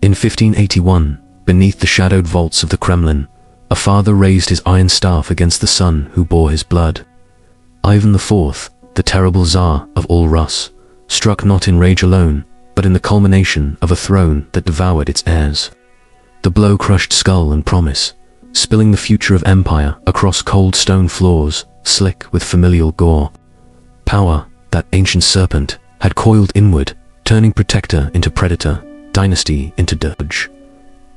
In 1581, beneath the shadowed vaults of the Kremlin, a father raised his iron staff against the son who bore his blood. Ivan IV, the terrible Tsar of all Rus, struck not in rage alone, but in the culmination of a throne that devoured its heirs. The blow crushed skull and promise, spilling the future of empire across cold stone floors, slick with familial gore. Power, that ancient serpent, had coiled inward, turning protector into predator, dynasty into dirge.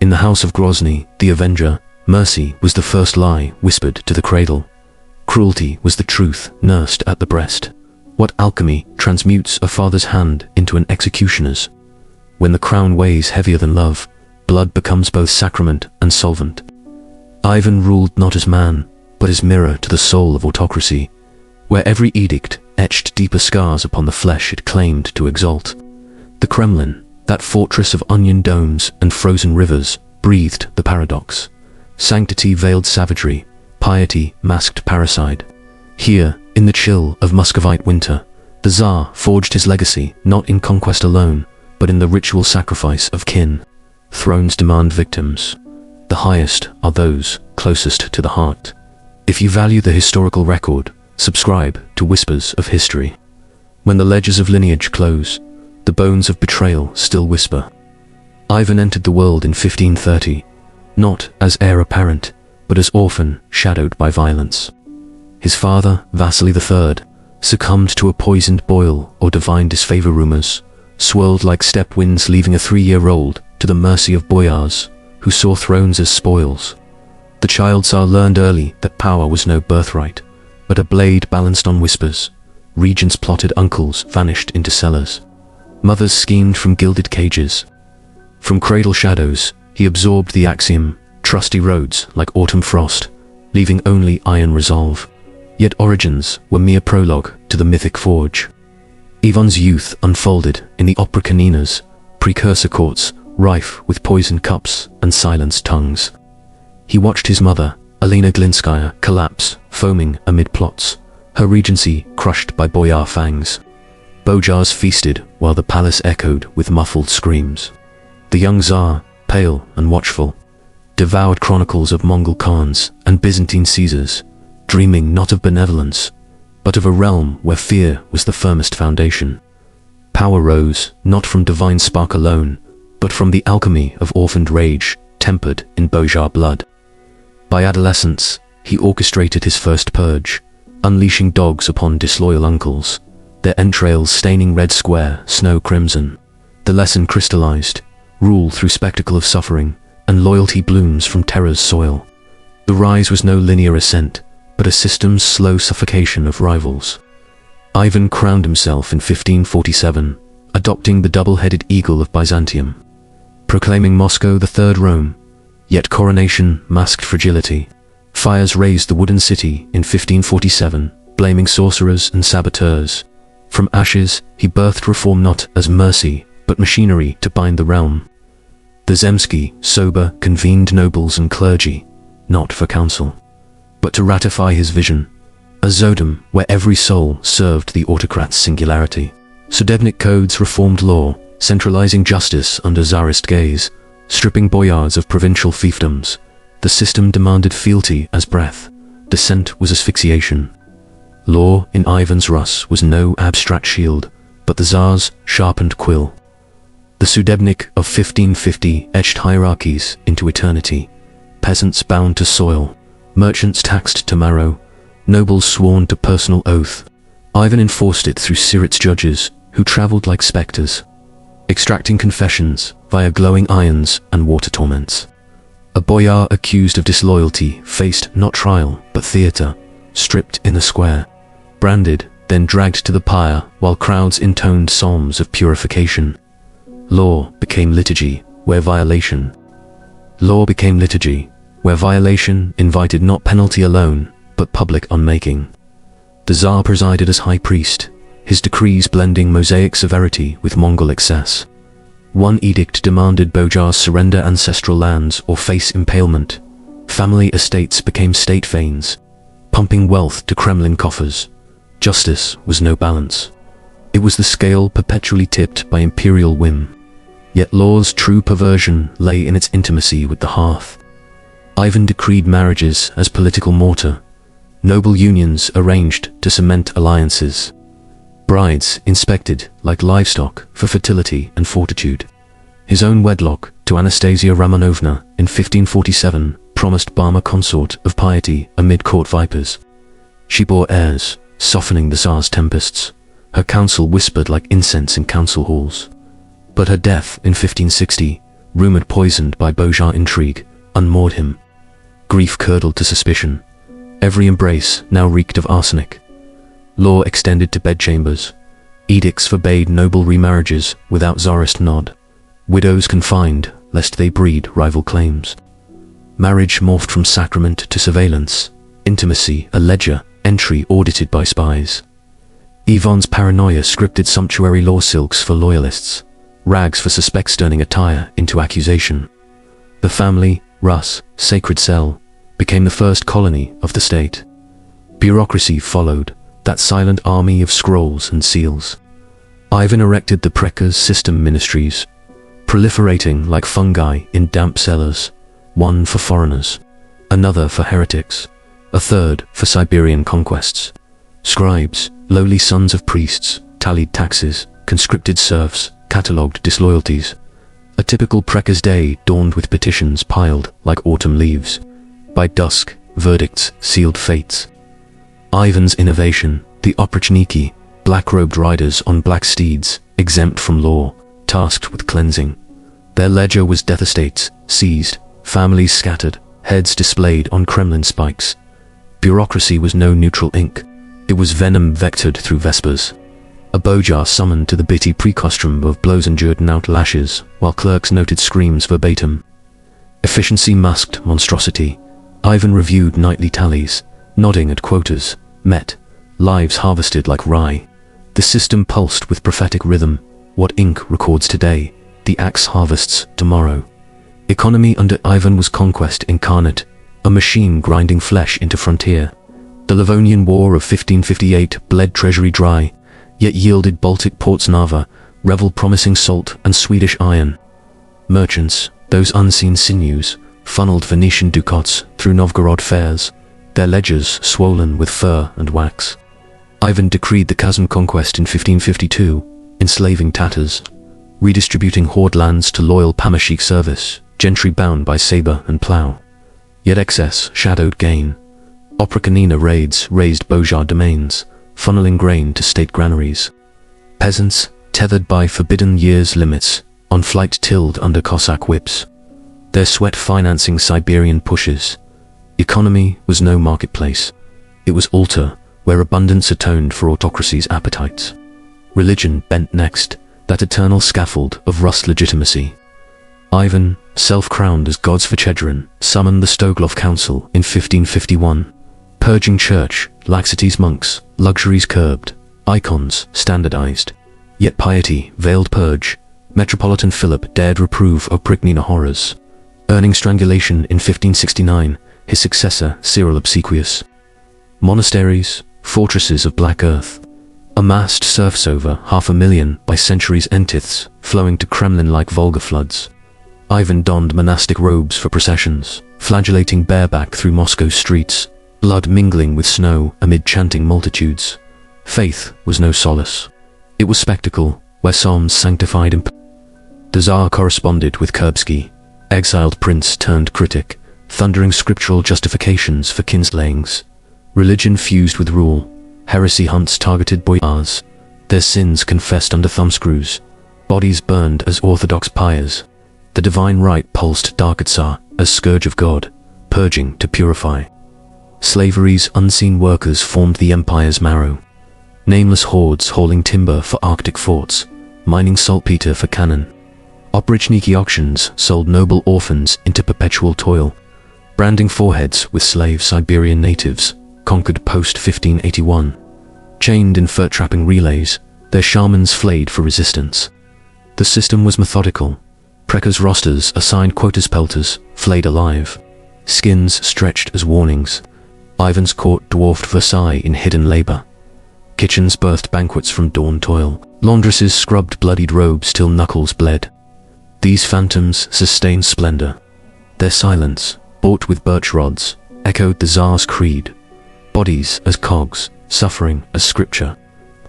In the house of Grozny, the Avenger, mercy was the first lie whispered to the cradle. Cruelty was the truth nursed at the breast. What alchemy transmutes a father's hand into an executioner's? When the crown weighs heavier than love, blood becomes both sacrament and solvent. Ivan ruled not as man, but as mirror to the soul of autocracy, where every edict etched deeper scars upon the flesh it claimed to exalt. The Kremlin, that fortress of onion domes and frozen rivers, breathed the paradox. Sanctity veiled savagery, piety masked parricide. Here, in the chill of Muscovite winter, the Tsar forged his legacy not in conquest alone, but in the ritual sacrifice of kin. Thrones demand victims. The highest are those closest to the heart. If you value the historical record, subscribe to Whispers of History. When the ledgers of lineage close, the bones of betrayal still whisper. Ivan entered the world in 1530, not as heir apparent, but as orphan shadowed by violence. His father, Vasily III, succumbed to a poisoned boil or divine disfavor rumors, swirled like steppe winds, leaving a 3-year-old to the mercy of boyars who saw thrones as spoils. The child Tsar learned early that power was no birthright, but a blade balanced on whispers. Regents plotted, uncles vanished into cellars. Mothers schemed from gilded cages. From cradle shadows, he absorbed the axiom, trusty roads like autumn frost, leaving only iron resolve. Yet origins were mere prologue to the mythic forge. Ivan's youth unfolded in the Opera Caninas, precursor courts rife with poisoned cups and silenced tongues. He watched his mother, Elena Glinskaya, collapse, foaming amid plots, her regency crushed by boyar fangs. Bojars feasted while the palace echoed with muffled screams. The young Tsar, pale and watchful, devoured chronicles of Mongol Khans and Byzantine Caesars, dreaming not of benevolence, but of a realm where fear was the firmest foundation. Power rose not from divine spark alone, but from the alchemy of orphaned rage, tempered in Bojar blood. By adolescence, he orchestrated his first purge, unleashing dogs upon disloyal uncles, their entrails staining red square, snow crimson. The lesson crystallized: rule through spectacle of suffering, and loyalty blooms from terror's soil. The rise was no linear ascent, but a system's slow suffocation of rivals. Ivan crowned himself in 1547, adopting the double-headed eagle of Byzantium, proclaiming Moscow the Third Rome. Yet coronation masked fragility. Fires razed the wooden city in 1547, blaming sorcerers and saboteurs. From ashes, he birthed reform not as mercy, but machinery to bind the realm. The Zemsky, sober, convened nobles and clergy, not for counsel, but to ratify his vision. A Zodom where every soul served the autocrat's singularity. Sudebnik codes reformed law, centralizing justice under Tsarist gaze, stripping boyards of provincial fiefdoms. The system demanded fealty as breath. Dissent was asphyxiation. Law in Ivan's Rus was no abstract shield, but the Tsar's sharpened quill. The Sudebnik of 1550 etched hierarchies into eternity. Peasants bound to soil, merchants taxed to marrow, nobles sworn to personal oath. Ivan enforced it through Sirit's judges, who traveled like specters, extracting confessions via glowing irons and water torments. A boyar accused of disloyalty faced not trial but theater, stripped in the square, branded, then dragged to the pyre while crowds intoned psalms of purification. Law became liturgy where violation invited not penalty alone, but public unmaking. The Tsar presided as high priest, his decrees blending Mosaic severity with Mongol excess. One edict demanded Bojars surrender ancestral lands or face impalement. Family estates became state veins, pumping wealth to Kremlin coffers. Justice was no balance. It was the scale perpetually tipped by imperial whim. Yet law's true perversion lay in its intimacy with the hearth. Ivan decreed marriages as political mortar, noble unions arranged to cement alliances, brides inspected like livestock for fertility and fortitude. His own wedlock to Anastasia Romanovna in 1547 promised Balmer consort of piety amid court vipers. She bore heirs, softening the Tsar's tempests. Her counsel whispered like incense in council halls. But her death in 1560, rumored poisoned by Bojar intrigue, unmoored him. Grief curdled to suspicion. Every embrace now reeked of arsenic. Law extended to bedchambers. Edicts forbade noble remarriages without Tsarist nod. Widows confined, lest they breed rival claims. Marriage morphed from sacrament to surveillance. Intimacy, a ledger, entry audited by spies. Ivan's paranoia scripted sumptuary law silks for loyalists, rags for suspects turning attire into accusation. The family, Rus, sacred cell, became the first colony of the state. Bureaucracy followed, that silent army of scrolls and seals. Ivan erected the Prekaz system ministries, proliferating like fungi in damp cellars, one for foreigners, another for heretics, a third for Siberian conquests. Scribes, lowly sons of priests, tallied taxes, conscripted serfs, catalogued disloyalties. A typical Prekaz day dawned with petitions piled like autumn leaves. By dusk, verdicts sealed fates. Ivan's innovation, the oprichniki, black-robed riders on black steeds, exempt from law, tasked with cleansing. Their ledger was death estates, seized, families scattered, heads displayed on Kremlin spikes. Bureaucracy was no neutral ink. It was venom vectored through vespers. A Bojar summoned to the bitty precostrum of blows endured knout lashes, while clerks noted screams verbatim. Efficiency masked monstrosity. Ivan reviewed nightly tallies, nodding at quotas, met, lives harvested like rye. The system pulsed with prophetic rhythm. What ink records today, the axe harvests tomorrow. Economy under Ivan was conquest incarnate, a machine grinding flesh into frontier. The Livonian War of 1558 bled treasury dry, yet yielded Baltic ports Narva, revel promising salt and Swedish iron. Merchants, those unseen sinews, funneled Venetian ducats through Novgorod fairs, their ledgers swollen with fur and wax. Ivan decreed the Kazan conquest in 1552, enslaving Tatars, redistributing horde lands to loyal Pamashik service, gentry bound by saber and plough. Yet excess shadowed gain. Oprichnina raids raised Bojar domains, funneling grain to state granaries. Peasants, tethered by forbidden years' limits, on flight tilled under Cossack whips. Their sweat financing Siberian pushes. Economy was no marketplace. It was altar, where abundance atoned for autocracy's appetites. Religion bent next, that eternal scaffold of Rus legitimacy. Ivan, self-crowned as God's Vechedrin, summoned the Stoglov Council in 1551. Purging church, laxities monks, luxuries curbed, icons standardized. Yet piety veiled purge. Metropolitan Philip dared reprove Oprichnina horrors. Earning strangulation in 1569, his successor Cyril Obsequious. Monasteries, fortresses of black earth. Amassed serfs over 500,000 by centuries' entiths, flowing to Kremlin like Volga floods. Ivan donned monastic robes for processions, flagellating bareback through Moscow's streets, blood mingling with snow amid chanting multitudes. Faith was no solace. It was spectacle, where psalms sanctified The Tsar corresponded with Kurbsky, exiled prince turned critic, thundering scriptural justifications for kinslayings. Religion fused with rule. Heresy hunts targeted boyars, their sins confessed under thumbscrews, bodies burned as orthodox pyres. The divine right pulsed Darkatsar as scourge of God, purging to purify. Slavery's unseen workers formed the empire's marrow. Nameless hordes hauling timber for Arctic forts, mining saltpeter for cannon. Oprichniki auctions sold noble orphans into perpetual toil, branding foreheads with slave Siberian natives, conquered post-1581. Chained in fur-trapping relays, their shamans flayed for resistance. The system was methodical. Prekaz rosters assigned quotas pelters, flayed alive. Skins stretched as warnings. Ivan's court dwarfed Versailles in hidden labor. Kitchens birthed banquets from dawn toil. Laundresses scrubbed bloodied robes till knuckles bled. These phantoms sustained splendor. Their silence, bought with birch rods, echoed the Tsar's creed. Bodies as cogs, suffering as scripture.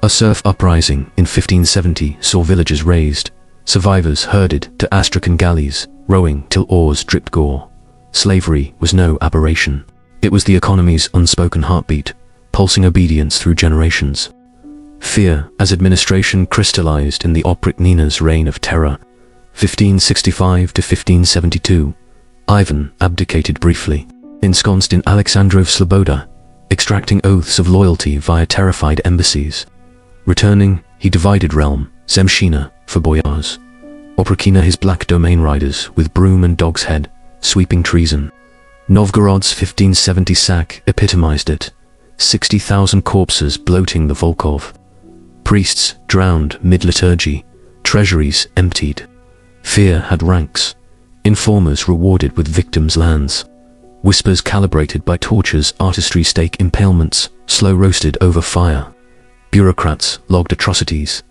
A serf uprising in 1570 saw villages razed, survivors herded to Astrakhan galleys, rowing till oars dripped gore. Slavery was no aberration. It was the economy's unspoken heartbeat, pulsing obedience through generations. Fear as administration crystallized in the Oprichnina's reign of terror. 1565 to 1572, Ivan abdicated briefly, ensconced in Alexandrov Sloboda, extracting oaths of loyalty via terrified embassies. Returning, he divided realm, Zemshina, for boyars. Oprichnina his black domain riders with broom and dog's head, sweeping treason. Novgorod's 1570 sack epitomized it. 60,000 corpses bloating the Volkhov. Priests drowned mid-liturgy, treasuries emptied. Fear had ranks. Informers rewarded with victims' lands. Whispers calibrated by tortures, artistry stake impalements, slow roasted over fire. Bureaucrats logged atrocities.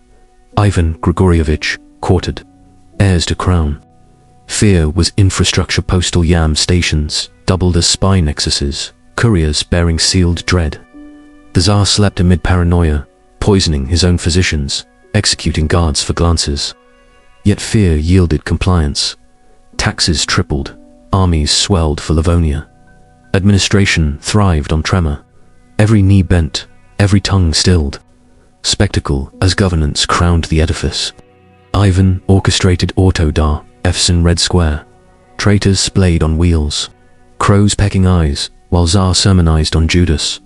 Ivan Grigorievich courted heirs to crown. Fear was infrastructure, postal yam stations, doubled as spy nexuses, couriers bearing sealed dread. The Tsar slept amid paranoia, poisoning his own physicians, executing guards for glances. Yet fear yielded compliance. Taxes tripled, armies swelled for Livonia. Administration thrived on tremor. Every knee bent, every tongue stilled. Spectacle as governance crowned the edifice. Ivan orchestrated Autodar, Evson Red Square. Traitors splayed on wheels. Crows pecking eyes, while Tsar sermonized on Judas.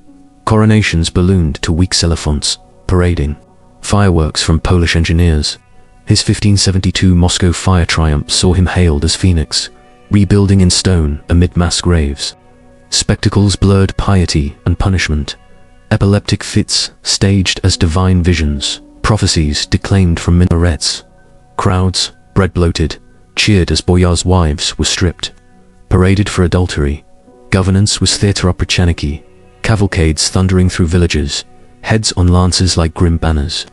Coronations ballooned to weak celephants, parading. Fireworks from Polish engineers. His 1572 Moscow fire triumph saw him hailed as Phoenix, rebuilding in stone amid mass graves. Spectacles blurred piety and punishment. Epileptic fits staged as divine visions, prophecies declaimed from minarets. Crowds, bread bloated, cheered as boyars' wives were stripped. Paraded for adultery. Governance was theatre opricheniki, cavalcades thundering through villages, heads on lances like grim banners.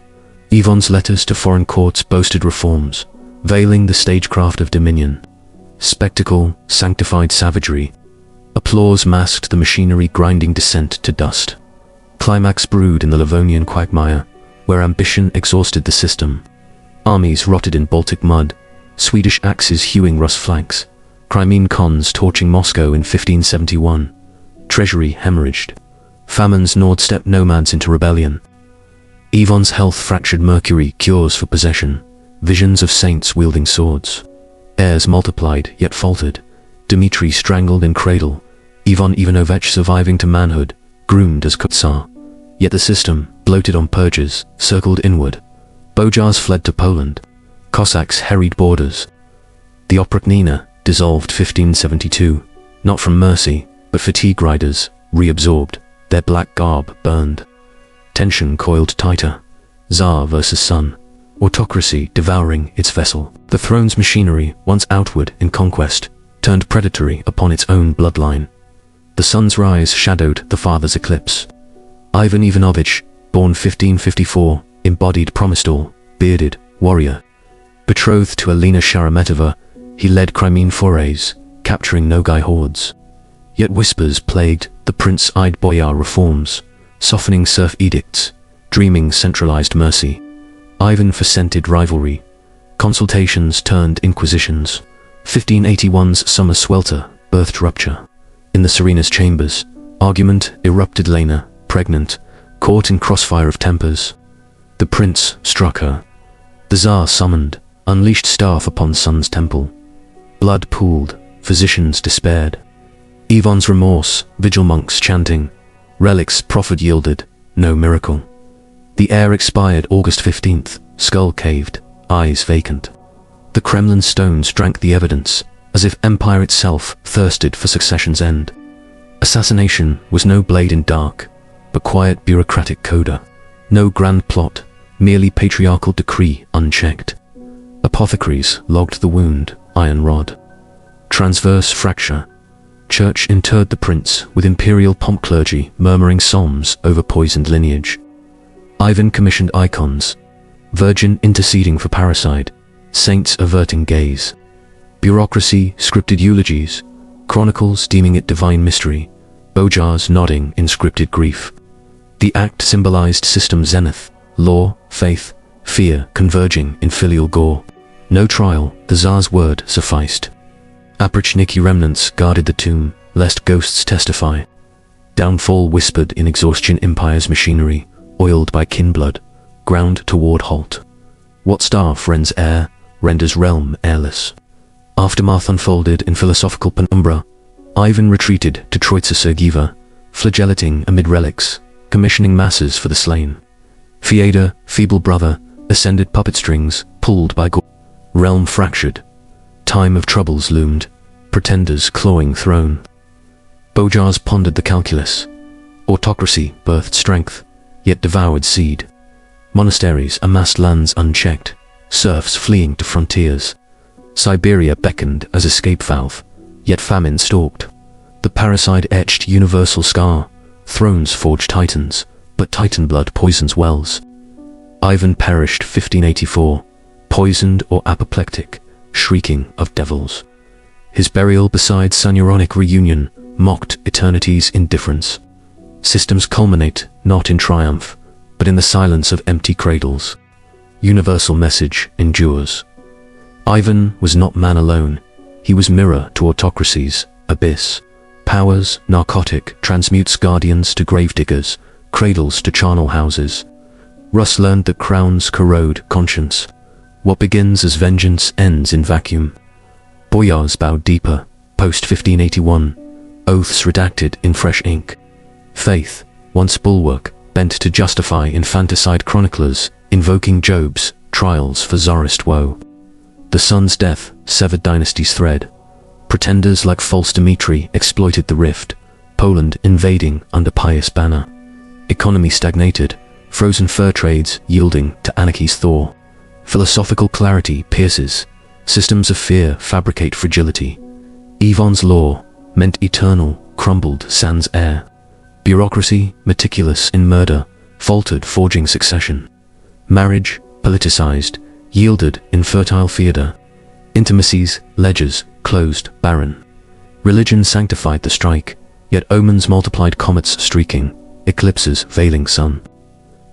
Ivan's letters to foreign courts boasted reforms, veiling the stagecraft of dominion. Spectacle sanctified savagery. Applause masked the machinery grinding descent to dust. Climax brewed in the Livonian quagmire, where ambition exhausted the system. Armies rotted in Baltic mud, Swedish axes hewing Rus flanks, Crimean Khans torching Moscow in 1571. Treasury hemorrhaged. Famines gnawed steppe nomads into rebellion. Ivan's health fractured mercury cures for possession, visions of saints wielding swords. Heirs multiplied yet faltered. Dmitry strangled in cradle, Ivan Ivanovich surviving to manhood, groomed as Tsar. Yet the system, bloated on purges, circled inward. Bojars fled to Poland. Cossacks harried borders. The Oprichnina dissolved 1572, not from mercy, but fatigue riders, reabsorbed, their black garb burned. Tension coiled tighter. Tsar versus son. Autocracy devouring its vessel. The throne's machinery, once outward in conquest, turned predatory upon its own bloodline. The son's rise shadowed the father's eclipse. Ivan Ivanovich, born 1554, embodied promised all, bearded, warrior. Betrothed to Alina Sharametova, he led Crimean forays, capturing Nogai hordes. Yet whispers plagued the prince-eyed boyar reforms, softening serf edicts, dreaming centralized mercy. Ivan fomented rivalry. Consultations turned inquisitions. 1581's summer swelter birthed rupture. In the Serena's chambers, argument erupted. Lena, pregnant, caught in crossfire of tempers. The prince struck her. The Tsar summoned, unleashed staff upon son's temple. Blood pooled, physicians despaired. Ivan's remorse, vigil monks chanting. Relics proffered yielded, no miracle. The heir expired August 15th, skull caved, eyes vacant. The Kremlin stones drank the evidence, as if empire itself thirsted for succession's end. Assassination was no blade in dark, but quiet bureaucratic coda. No grand plot, merely patriarchal decree unchecked. Apothecaries logged the wound, iron rod. Transverse fracture. Church interred the prince with imperial pomp, clergy murmuring psalms over poisoned lineage. Ivan commissioned icons. Virgin interceding for parricide. saints averting gaze. Bureaucracy scripted eulogies, chronicles deeming it divine mystery, Bojars nodding in scripted grief. The act symbolized system zenith, law, faith, fear converging in filial gore. No trial, the Tsar's word sufficed. Oprichniki remnants guarded the tomb, lest ghosts testify. Downfall whispered in exhaustion, empire's machinery, oiled by kin blood, ground toward halt. What staff rends air, renders realm airless. Aftermath unfolded in philosophical penumbra. Ivan retreated to Troitsa Sergieva, flagellating amid relics, commissioning masses for the slain. Fieda, feeble brother, ascended puppet strings, pulled by gore. Realm fractured. Time of troubles loomed, pretenders clawing throne. Bojars pondered the calculus. Autocracy birthed strength, yet devoured seed. Monasteries amassed lands unchecked, serfs fleeing to frontiers. Siberia beckoned as escape valve, yet famine stalked. The parasite etched universal scar. Thrones forged titans, but titan blood poisons wells. Ivan perished 1584, poisoned or apoplectic, shrieking of devils. His burial beside Sanuronic reunion mocked eternity's indifference. Systems culminate not in triumph, but in the silence of empty cradles. Universal message endures. Ivan was not man alone. He was mirror to autocracy's abyss. Powers, narcotic, transmutes guardians to gravediggers, cradles to charnel houses. Rus learned that crowns corrode conscience. What begins as vengeance ends in vacuum. Boyars bowed deeper, post-1581, oaths redacted in fresh ink. Faith, once bulwark, bent to justify infanticide chroniclers, invoking Job's trials for czarist woe. The son's death severed dynasty's thread. Pretenders like false Dmitri exploited the rift, Poland invading under pious banner. Economy stagnated, frozen fur trades yielding to anarchy's thaw. Philosophical clarity pierces, systems of fear fabricate fragility. Ivan's law, meant eternal, crumbled sans air. Bureaucracy, meticulous in murder, faltered forging succession. Marriage, politicized, yielded infertile theatre. Intimacies, ledgers, closed, barren. Religion sanctified the strike, yet omens multiplied comets streaking, eclipses veiling sun.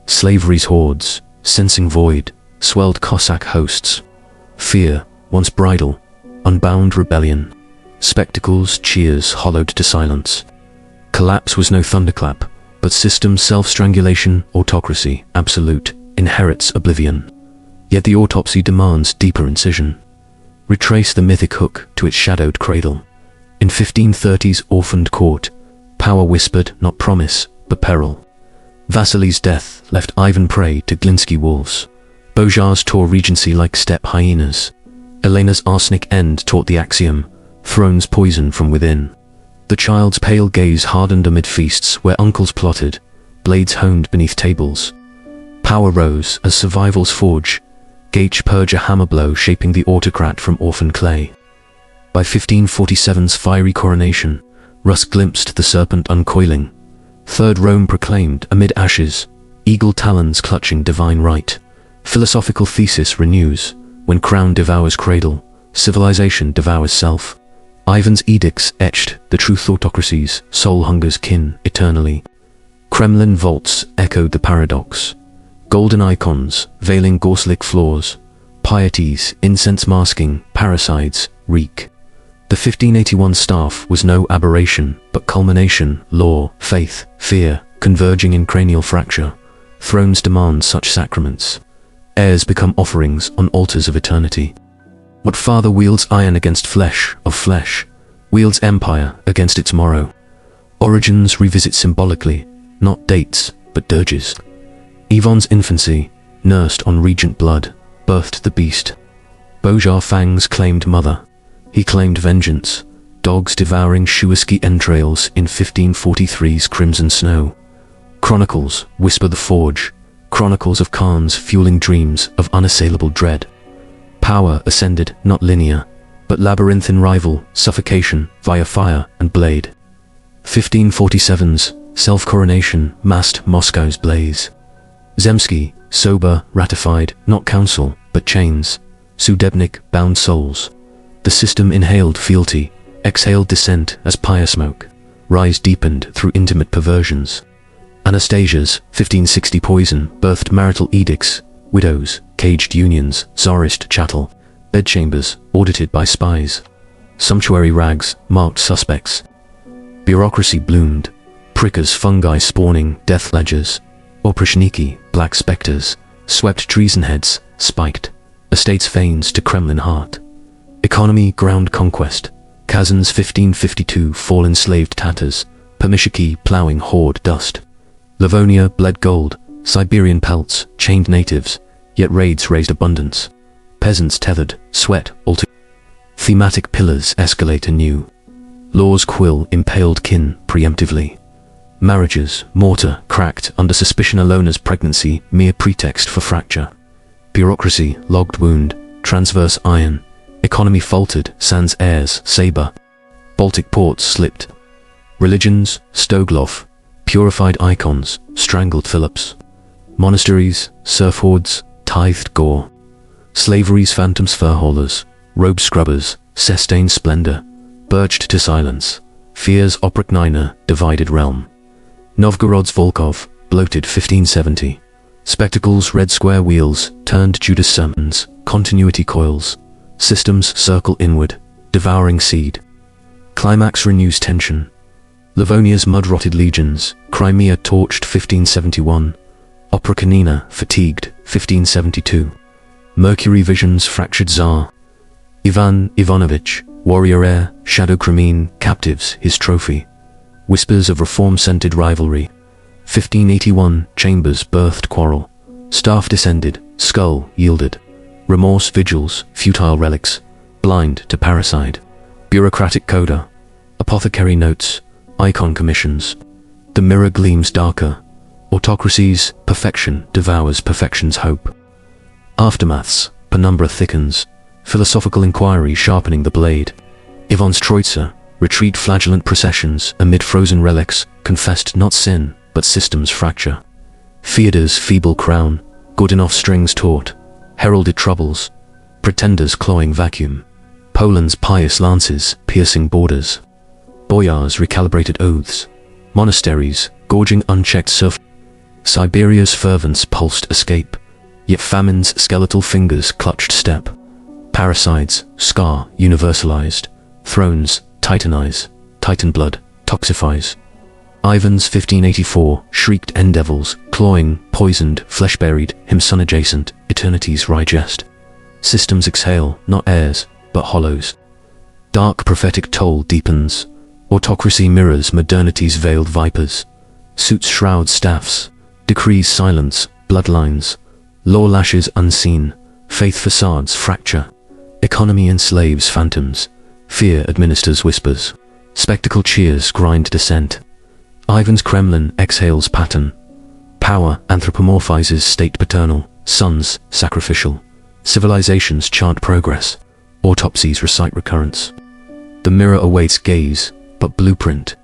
Slavery's hordes, sensing void, swelled Cossack hosts. Fear, once bridle, unbound rebellion. Spectacles, cheers hollowed to silence. Collapse was no thunderclap, but system self-strangulation, autocracy, absolute, inherits oblivion. Yet the autopsy demands deeper incision. Retrace the mythic hook to its shadowed cradle. In 1530's orphaned court, power whispered not promise, but peril. Vasily's death left Ivan prey to Glinsky wolves. Bojars tore regency like steppe hyenas. Elena's arsenic end taught the axiom, thrones poison from within. The child's pale gaze hardened amid feasts where uncles plotted, blades honed beneath tables. Power rose as survival's forge, Gage purge a hammer blow shaping the autocrat from orphan clay. By 1547's fiery coronation, Rus glimpsed the serpent uncoiling. Third Rome proclaimed amid ashes, eagle talons clutching divine right. Philosophical thesis renews, when crown devours cradle, civilization devours self. Ivan's edicts etched the truth autocracy's soul hungers kin eternally. Kremlin vaults echoed the paradox. Golden icons veiling Gorslik flaws. Pieties, incense masking, parricides, reek. The 1581 staff was no aberration, but culmination, law, faith, fear, converging in cranial fracture. Thrones demand such sacraments. Heirs become offerings on altars of eternity. What father wields iron against flesh of flesh, wields empire against its morrow. Origins revisit symbolically, not dates, but dirges. Ivan's infancy, nursed on regent blood, birthed the beast. Bojar fangs claimed mother. He claimed vengeance, dogs devouring Shuisky entrails in 1543's crimson snow. Chronicles whisper the forge, chronicles of Khans fueling dreams of unassailable dread. Power ascended not linear, but labyrinthine rival, suffocation via fire and blade. 1547's self-coronation masked Moscow's blaze. Zemsky, sober, ratified, not council, but chains. Sudebnik, bound souls. The system inhaled fealty, exhaled dissent as pyre smoke. Rise deepened through intimate perversions. Anastasia's 1560 poison birthed marital edicts, widows, caged unions, czarist chattel, bedchambers audited by spies. Sumptuary rags marked suspects. Bureaucracy bloomed, prickers fungi spawning death ledgers. Oprichniki, black specters, swept treason heads, spiked. Estates veins to Kremlin heart. Economy ground conquest. Kazan's 1552 fall enslaved tatters. Permishiki ploughing hoard dust. Livonia bled gold, Siberian pelts chained natives, yet raids raised abundance. Peasants tethered, sweat all too. Thematic pillars escalate anew. Laws quill impaled kin preemptively. Marriages, mortar cracked under suspicion alone as pregnancy, mere pretext for fracture. Bureaucracy, logged wound, transverse iron. Economy faltered, sans heirs, sabre. Baltic ports slipped. Religions, Stoglov, purified icons, strangled Phillips. Monasteries, serf hordes, tithed gore. Slavery's phantoms fur-haulers, robe scrubbers, cestain splendor, birched to silence. Fear's Oprichnina, divided realm. Novgorod's Volkov, bloated 1570. Spectacles, red square wheels, turned Judas sermons, continuity coils. Systems circle inward, devouring seed. Climax renews tension. Livonia's mud-rotted legions, Crimea torched 1571. Oprichnina fatigued 1572. Mercury visions fractured Tsar. Ivan Ivanovich, warrior heir, shadow Crimean, captives his trophy. Whispers of reform-scented rivalry. 1581, chambers birthed quarrel. Staff descended, skull yielded. Remorse vigils, futile relics, blind to parricide. Bureaucratic coda, apothecary notes, icon commissions. The mirror gleams darker. Autocracy's perfection devours perfection's hope. Aftermaths, penumbra thickens. Philosophical inquiry sharpening the blade. Ivan's Troitsa, retreat flagellant processions amid frozen relics, confessed not sin, but system's fracture. Fyodor's feeble crown, Godunov strings taut, heralded troubles. Pretenders clawing vacuum. Poland's pious lances piercing borders. Boyars recalibrated oaths. Monasteries gorging unchecked serf. Siberia's fervence pulsed escape, yet famine's skeletal fingers clutched step. Parricides, scar universalized. Thrones titanize, titan blood toxifies. Ivan's 1584 shrieked endevils, clawing, poisoned, flesh-buried, him sun-adjacent, eternity's rigest. Systems exhale, not airs, but hollows. Dark prophetic toll deepens. Autocracy mirrors modernity's veiled vipers. Suits shroud staffs, decrees silence, bloodlines. Law lashes unseen, faith facades fracture. Economy enslaves phantoms. Fear administers whispers. Spectacle cheers grind dissent. Ivan's Kremlin exhales pattern. Power anthropomorphizes state paternal, sons sacrificial. Civilizations chant progress. Autopsies recite recurrence. The mirror awaits gaze, but blueprint.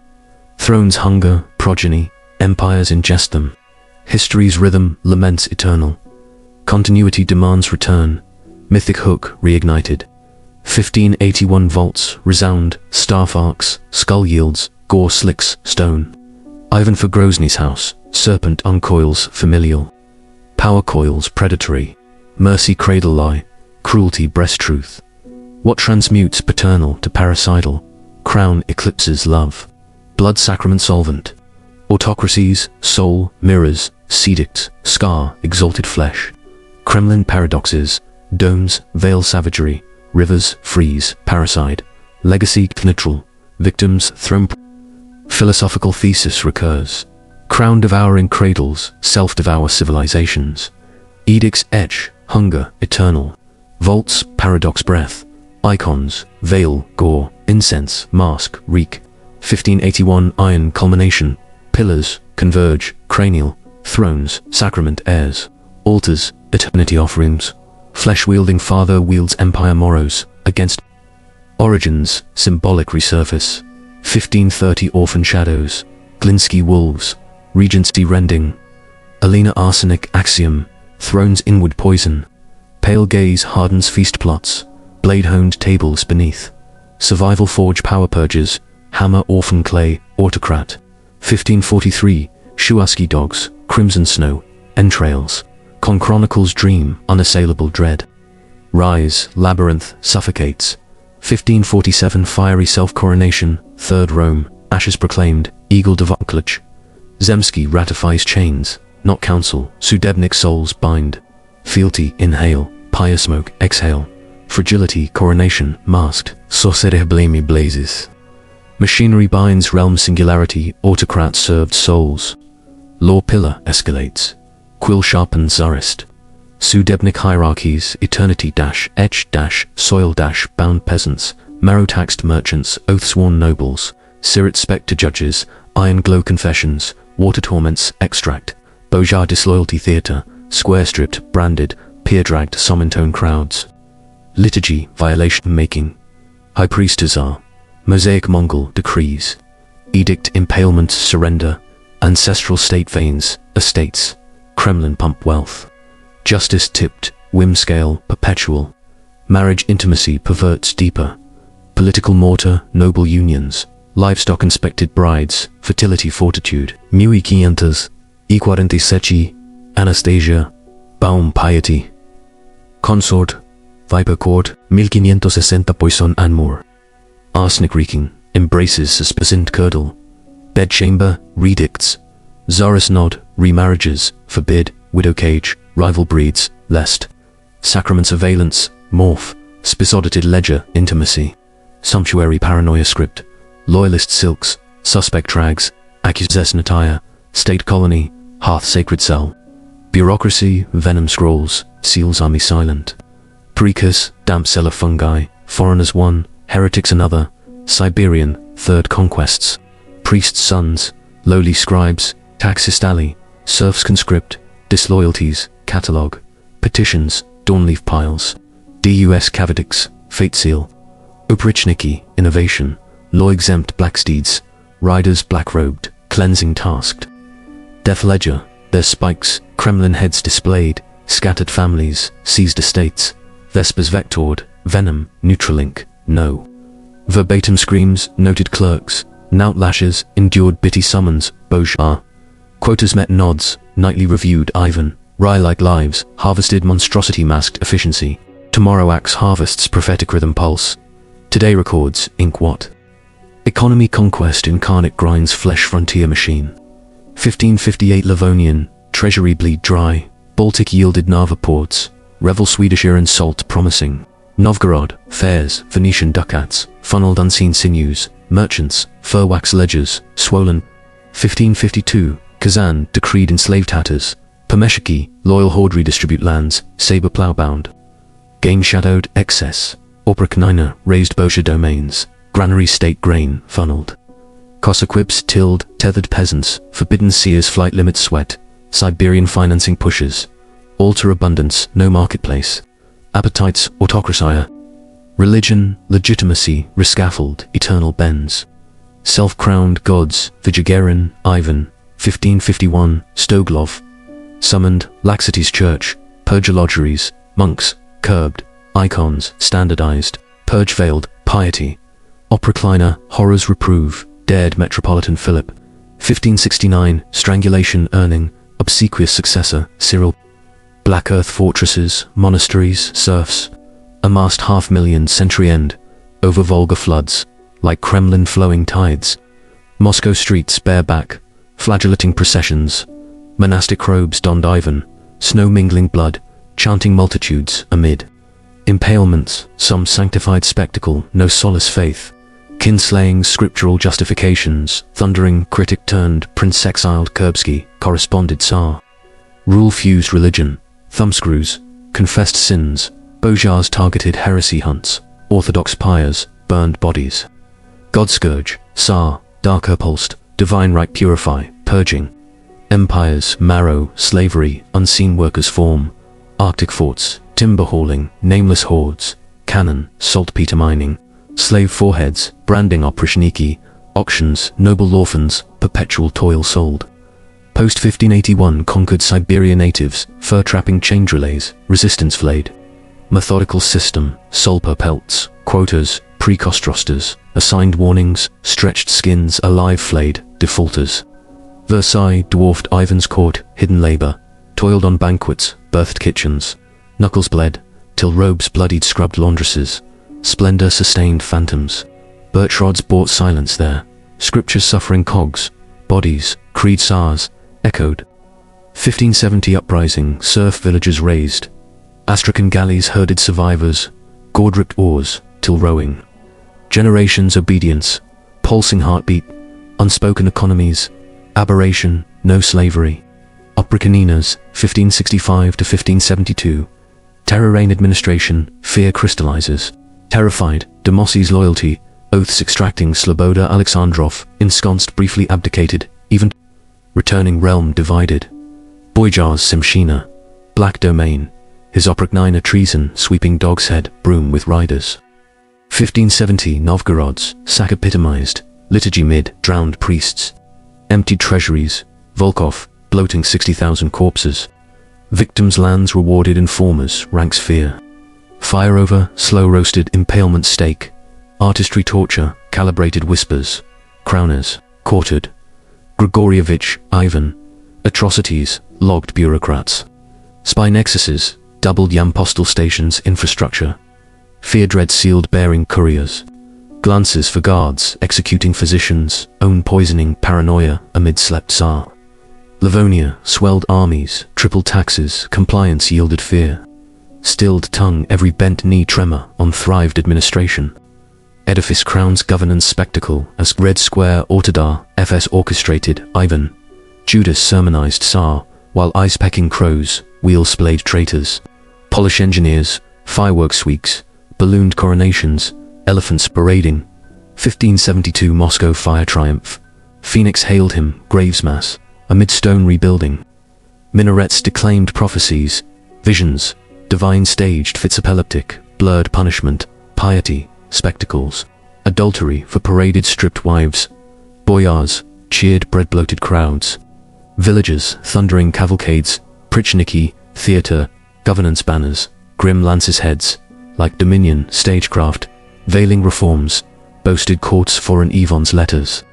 Thrones hunger, progeny, empires ingest them. History's rhythm laments eternal. Continuity demands return. Mythic hook reignited. 1581 vaults resound, staff arcs, skull yields, gore slicks, stone. Ivan for Grozny's house, serpent uncoils familial. Power coils predatory. Mercy cradle lie, cruelty breast truth. What transmutes paternal to parricidal? Crown eclipses love. Blood sacrament solvent. Autocracies, soul, mirrors, sedicts, scar, exalted flesh. Kremlin paradoxes, domes, veil savagery. Rivers freeze, parricide. Legacy neutral. Victims throne. Philosophical thesis recurs. Crown devouring cradles, self-devour civilizations. Edicts etch, hunger, eternal. Vaults, paradox breath. Icons, veil, gore, incense, mask, reek. 1581 iron culmination. Pillars, converge, cranial. Thrones, sacrament heirs. Altars, eternity offerings. Flesh-wielding father wields empire morrows, against. Origins, symbolic resurface. 1530 orphan shadows. Glinsky wolves. Regency rending. Alina arsenic axiom. Throne's inward poison. Pale gaze hardens feast plots, blade-honed tables beneath. Survival forge power purges, hammer orphan clay, autocrat. 1543, Shuaski dogs, crimson snow, entrails. Con chronicles dream, unassailable dread. Rise, labyrinth, suffocates. 1547 fiery self-coronation, Third Rome, ashes proclaimed, eagle devaklage. Zemsky ratifies chains, not council, Sudebnik souls bind. Fealty, inhale, pious smoke, exhale. Fragility, coronation, masked, sorcereblemi blazes. Machinery binds realm singularity, autocrat served souls. Law pillar escalates. Quill sharpens czarist. Sudebnik hierarchies, eternity etch soil bound peasants, marrow-taxed merchants, oath-sworn nobles, Sirit spectre judges, iron glow confessions, water torments, extract, Bojar disloyalty theatre, square-stripped, branded, peer-dragged, somentone crowds. Liturgy, violation making. High priest Azar, Mosaic Mongol decrees. Edict, impalement, surrender, ancestral state veins, estates, Kremlin pump wealth. Justice tipped, whim scale, perpetual. Marriage intimacy perverts deeper. Political mortar, noble unions. Livestock inspected brides, fertility fortitude. Mui Quientas, I47, Anastasia, Baum piety. Consort, Viper Court, 1560 Poison and more. Arsenic reeking, embraces suspicient curdle. Bedchamber, redicts. Czarist nod, remarriages, forbid, widow cage, rival breeds, lest. Sacrament surveillance, morph, spisodited ledger, intimacy. Sumptuary paranoia script. Loyalist silks, suspect trags, accuses attire, state colony, hearth sacred cell. Bureaucracy, venom scrolls, seals army silent. Precus, damp cellar fungi, foreigners one, heretics another, Siberian, third conquests. Priests' sons, lowly scribes, taxist alley, serfs conscript, disloyalties, catalogue, petitions, dawnleaf piles. Dus Cavadix, fate seal. Oprichniki, innovation, law-exempt black steeds, riders black-robed, cleansing tasked. Death ledger, their spikes, Kremlin heads displayed, scattered families, seized estates. Vespers vectored, venom, Neutralink, no. Verbatim screams, noted clerks, knout lashes, endured bitty summons, Bojar. Quotas met nods, nightly reviewed Ivan, rye-like lives, harvested monstrosity masked efficiency. Tomorrow axe harvests prophetic rhythm pulse. Today records, ink what? Economy conquest incarnate grinds flesh frontier machine. 1558 Livonian, treasury bleed dry, Baltic yielded Narva ports, revel Swedish Iran salt promising. Novgorod, fairs, Venetian ducats, funneled unseen sinews, merchants, fur wax ledgers, swollen. 1552, Kazan, decreed enslaved tatters. Pomeshiki, loyal horde redistribute lands, saber ploughbound. Gain shadowed, excess. Oprichnina, raised Bosha domains, granary state grain, funneled. Cossacquips tilled, tethered peasants, forbidden seers flight limits sweat, Siberian financing pushes. Altar abundance, no marketplace. Appetites, autocracia. Religion, legitimacy, rescaffold, eternal bends. Self-crowned gods, Vijayagirin, Ivan, 1551, Stoglov. Summoned, laxities church, purgologeries, monks, curbed, icons, standardized, purge-veiled, piety. Oprichliner, horrors reprove, dared Metropolitan Philip. 1569, strangulation earning, obsequious successor, Cyril. Black earth fortresses, monasteries, serfs. Amassed 500,000 century end, over Volga floods, like Kremlin flowing tides. Moscow streets bareback, flagellating processions. Monastic robes donned Ivan, snow-mingling blood, chanting multitudes amid. Impalements, some sanctified spectacle, no solace faith. Kinslaying, scriptural justifications, thundering critic turned prince exiled Kurbsky, corresponded Tsar. Rule-fused religion, thumbscrews, confessed sins, Bojar's targeted heresy hunts, orthodox pyres, burned bodies. Godscourge, Tsar, darker pulsed, divine right purify, purging. Empires, marrow, slavery, unseen workers form. Arctic forts, timber hauling, nameless hordes, cannon, saltpeter mining. Slave foreheads, branding oprichniki, auctions, noble orphans, perpetual toil sold. Post-1581 conquered Siberia natives, fur-trapping chain relays, resistance flayed. Methodical system, Solper pelts, quotas, precostrosters, assigned warnings, stretched skins, alive flayed, defaulters. Versailles dwarfed Ivan's court, hidden labor, toiled on banquets, birthed kitchens, knuckles bled, till robes bloodied scrubbed laundresses, splendor sustained phantoms. Birch rods bought silence there, scriptures suffering cogs, bodies, creed SARS, echoed. 1570 uprising, serf villages raised, Astrakhan galleys herded survivors, gourd-ripped oars, till rowing. Generations obedience, pulsing heartbeat, unspoken economies, aberration, no slavery. Opricaninas, 1565 to 1572. Terror reign administration, fear crystallizes. Terrified, Demossy's loyalty, oaths extracting Sloboda Alexandrov, ensconced briefly abdicated, even returning realm divided. Boyjar's Semshina, black domain, his Oprichnina treason sweeping dog's head, broom with riders. 1570 Novgorod's, sack epitomized, liturgy mid, drowned priests. Emptied treasuries, Volkov, bloating 60,000 corpses. Victims' lands rewarded informers, ranks fear. Fire over, slow-roasted impalement stake. Artistry torture, calibrated whispers. Crowners, courted. Grigorievich, Ivan. Atrocities, logged bureaucrats. Spy nexuses, doubled yam postal stations infrastructure. Fear-dread sealed bearing couriers. Glances for guards, executing physicians, own poisoning paranoia amid slept Tsar. Livonia, swelled armies, triple taxes, compliance yielded fear. Stilled tongue, every bent knee tremor on thrived administration. Edifice crowns governance spectacle as Red Square Autodar, FS orchestrated, Ivan. Judas sermonized Tsar, while ice-pecking crows, wheel-splayed traitors. Polish engineers, fireworks weeks, ballooned coronations, elephants parading. 1572 Moscow fire triumph. Phoenix hailed him, graves mass, amid stone rebuilding. Minarets declaimed prophecies, visions, divine staged fits epileptic, blurred punishment, piety, spectacles, adultery for paraded stripped wives. Boyars, cheered bread-bloated crowds. Villagers, thundering cavalcades, Prichniki, theatre, governance banners, grim lances heads, like dominion, stagecraft, veiling reforms, boasted courts foreign Evon's letters.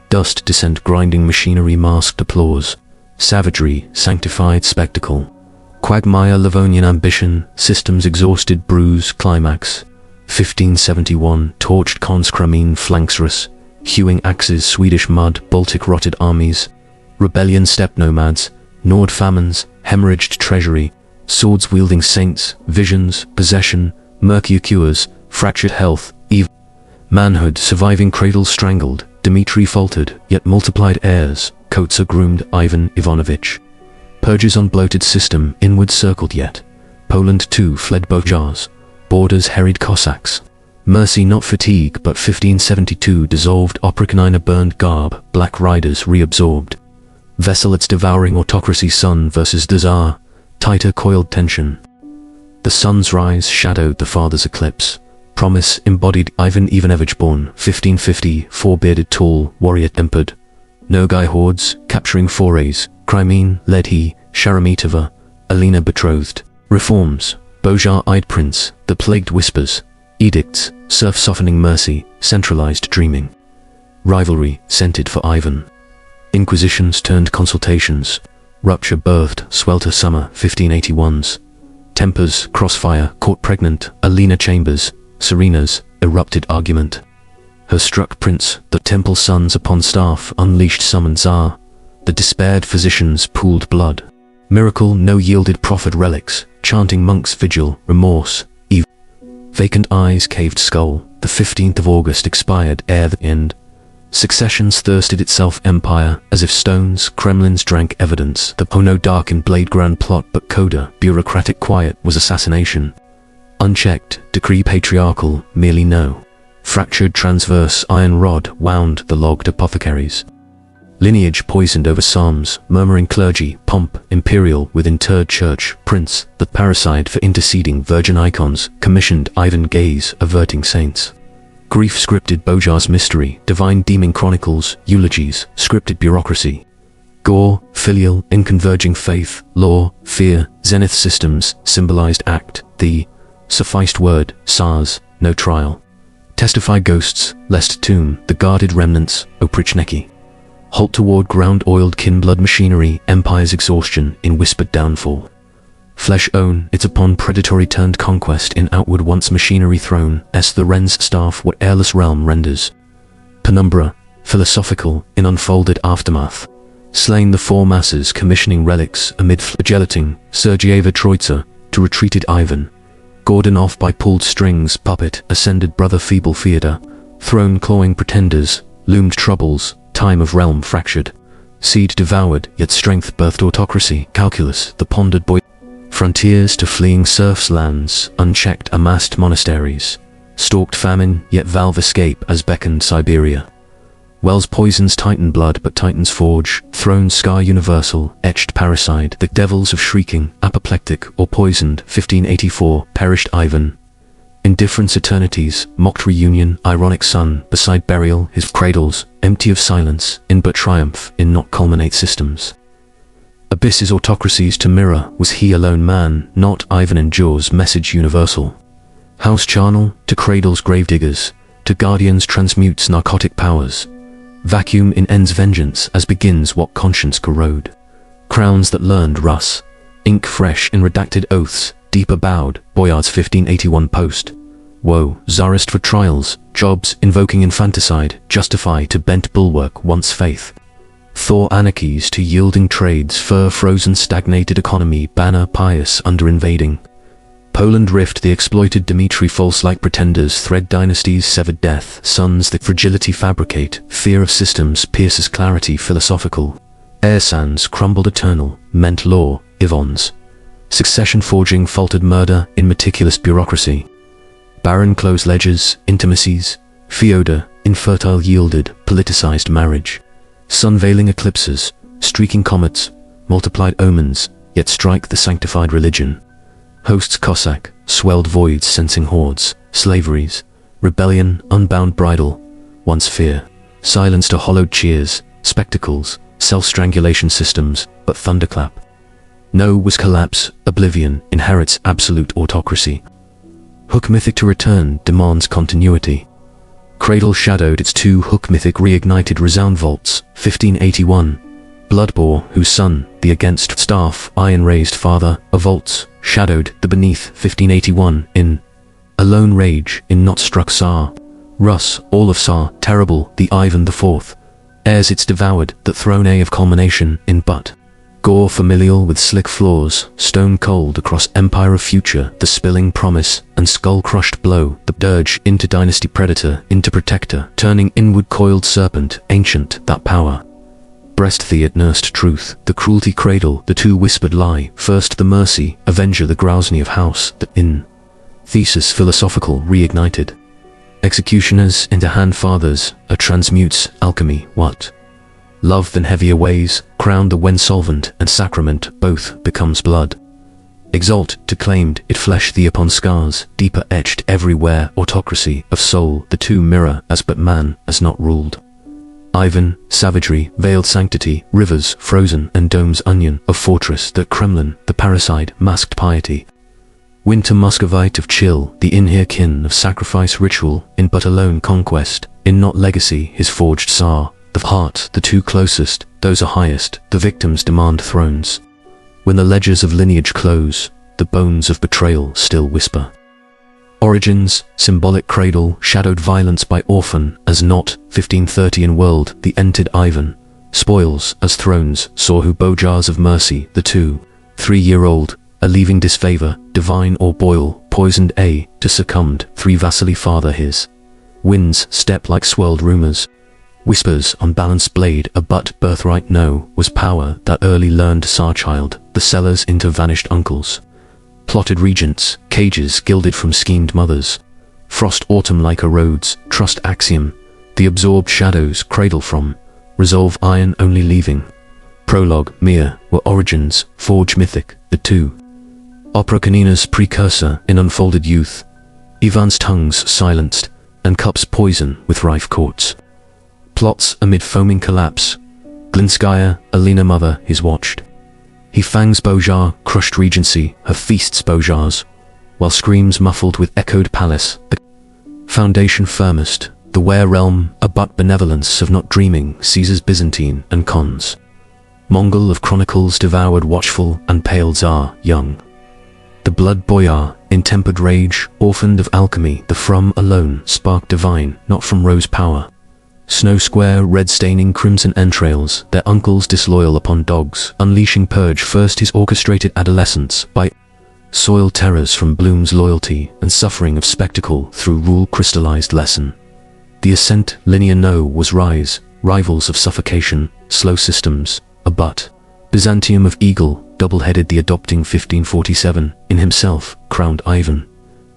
Dust descent grinding machinery masked applause, savagery, sanctified spectacle. Quagmire Livonian ambition, systems exhausted bruise, climax. 1571 torched Conskremlin flanksrus, hewing axes Swedish mud, Baltic rotted armies. Rebellion steppe nomads, gnawed famines, hemorrhaged treasury, swords-wielding saints, visions, possession, murky cures, fractured health, evil. Manhood surviving cradles strangled, Dmitri faltered, yet multiplied heirs, Kotsa groomed Ivan Ivanovich. Purges on bloated system, inward circled yet. Poland too fled Bojars, borders harried Cossacks. Mercy not fatigue but 1572 dissolved Oprichnina burned garb, black riders reabsorbed. Vessel its devouring autocracy sun versus the Tsar, tighter coiled tension. The sun's rise shadowed the father's eclipse. Promise embodied Ivan Ivanovich born 1550, four-bearded tall, warrior tempered. Nogai hordes, capturing forays, Crimean, led he, Sharamitova, Alina betrothed. Reforms, Bojar-eyed prince, the plagued whispers, edicts, serf-softening mercy, centralized dreaming. Rivalry, scented for Ivan. Inquisitions turned consultations. Rupture birthed, swelter summer 1581s. Tempers, crossfire, caught pregnant, Alina Chambers, Serena's, erupted argument. Her struck prince, the temple sons upon staff, unleashed summoned Tsar. The despaired physicians pooled blood. Miracle no yielded proffered relics, chanting monks vigil, remorse, evil. Vacant eyes caved skull, the 15th of August expired ere the end. Successions thirsted itself empire, as if stones, Kremlins drank evidence. The Pono darkened blade grand plot but coda, bureaucratic quiet was assassination. Unchecked, decree patriarchal, merely no. Fractured transverse iron rod wound the logged apothecaries. Lineage poisoned over psalms, murmuring clergy, pomp, imperial with interred church, prince, the parasite for interceding virgin icons, commissioned Ivan gaze, averting saints. Grief scripted Bojar's mystery, divine deeming chronicles, eulogies, scripted bureaucracy. Gore, filial, inconverging faith, law, fear, zenith systems, symbolized act, the sufficed word, SARS, no trial. Testify ghosts, lest tomb the guarded remnants, Oprichneki. Halt toward ground-oiled kin-blood machinery, empire's exhaustion in whispered downfall. Flesh own its upon predatory turned conquest in outward once machinery thrown, the wren's staff what airless realm renders. Penumbra, philosophical, in unfolded aftermath. Slain the four masses commissioning relics amid flagellating Sergeyeva Troitsa to retreated Ivan. Gordon off by pulled strings, puppet, ascended brother feeble Theodor. Throne clawing pretenders, loomed troubles, time of realm fractured. Seed devoured, yet strength birthed autocracy, calculus, the pondered boy. Frontiers to fleeing serfs' lands, unchecked amassed monasteries. Stalked famine, yet valve escape as beckoned Siberia. Wells poisons Titan blood, but Titans forge. Thrones scar universal, etched parricide. The devils of shrieking, apoplectic or poisoned. 1584, perished Ivan. Indifference eternities, mocked reunion, ironic sun. Beside burial, his cradles, empty of silence. In but triumph, in not culminate systems. Abysses autocracies to mirror, was he alone man, not Ivan endures message universal. House charnel, to cradles gravediggers, to guardians transmutes narcotic powers. Vacuum in ends vengeance as begins what conscience corrode. Crowns that learned Rus, ink fresh in redacted oaths, deeper bowed, Boyard's 1581 post. Woe, czarist for trials, jobs invoking infanticide, justify to bent bulwark once faith. Thaw anarchies to yielding trades, fur frozen stagnated economy, banner pious under invading. Poland rift the exploited Dmitry false-like pretenders, thread dynasties severed death, sons that fragility fabricate, fear of systems pierces clarity philosophical. Air sands crumbled eternal, meant law, Ivons. Succession forging faltered murder in meticulous bureaucracy. Barren closed ledgers, intimacies, Feodor, infertile yielded, politicized marriage. Sun-veiling eclipses, streaking comets, multiplied omens, yet strike the sanctified religion. Hosts Cossack, swelled voids sensing hordes, slaveries, rebellion, unbound bridle, once fear, silence to hollowed cheers, spectacles, self-strangulation systems, but thunderclap. No was collapse, oblivion inherits absolute autocracy. Hook mythic to return demands continuity. Cradle shadowed its two hook mythic reignited resound vaults, 1581. Bloodbore, whose son, the against staff, iron-raised father, of vaults, shadowed the beneath, 1581, in a lone rage, in not struck Tsar. Rus, all of Tsar, terrible, the Ivan IV. Heirs its devoured, that throne A of culmination, in but. Gore familial with slick flaws, stone cold across empire of future, the spilling promise, and skull-crushed blow, the dirge into dynasty predator, into protector, turning inward coiled serpent, ancient, that power. Breast Theod nursed truth, the cruelty cradle, the two whispered lie, first the mercy, avenger the Grozny of house, that in thesis philosophical reignited. Executioners into hand fathers, a transmutes, alchemy, what? Love than heavier ways, crown the when solvent and sacrament, both becomes blood. Exalt, declaimed, it flesh thee upon scars, deeper etched everywhere, autocracy of soul, the two mirror as but man, as not ruled. Ivan, savagery, veiled sanctity, rivers, frozen, and domes onion, of fortress, the Kremlin, the parricide, masked piety. Winter Muscovite of chill, the inhere kin of sacrifice ritual, in but alone conquest, in not legacy, his forged Tsar. The heart, the two closest, those are highest, the victims demand thrones. When the ledgers of lineage close, the bones of betrayal still whisper. Origins, symbolic cradle, shadowed violence by orphan, as not, 1530 in world, the entered Ivan. Spoils, as thrones, saw who bojars of mercy, the 2-3-year-old, a leaving disfavor, divine or boil, poisoned A, to succumbed, 3 vassally father his. Winds step like swirled rumors. Whispers on balanced blade, a but birthright no, was power that early learned Tsar child, the sellers into vanished uncles. Plotted regents, cages gilded from schemed mothers. Frost autumn like erodes, trust axiom, the absorbed shadows cradle from, resolve iron only leaving. Prologue, mere, were origins, forge mythic, the 2. Opera canina's precursor in unfolded youth. Ivan's tongues silenced, and cups poison with rife courts. Plots amid foaming collapse. Glinskaya, Alina mother, his watched. He fangs Bojar, crushed regency, her feasts Bojars. while screams muffled with echoed palace, the foundation firmest, the ware realm, a but benevolence of not dreaming, Caesars Byzantine and Cons. Mongol of chronicles devoured watchful and pale Tsar young. The blood boyar, intempered rage, orphaned of alchemy, the from alone, spark divine, not from rose power. Snow square, red staining crimson entrails, their uncles disloyal upon dogs, unleashing purge first his orchestrated adolescence, by soil terrors from Bloom's loyalty, and suffering of spectacle through rule crystallized lesson. The ascent, linear no, was rise, rivals of suffocation, slow systems, a but. Byzantium of eagle, double-headed the adopting 1547, in himself, crowned Ivan.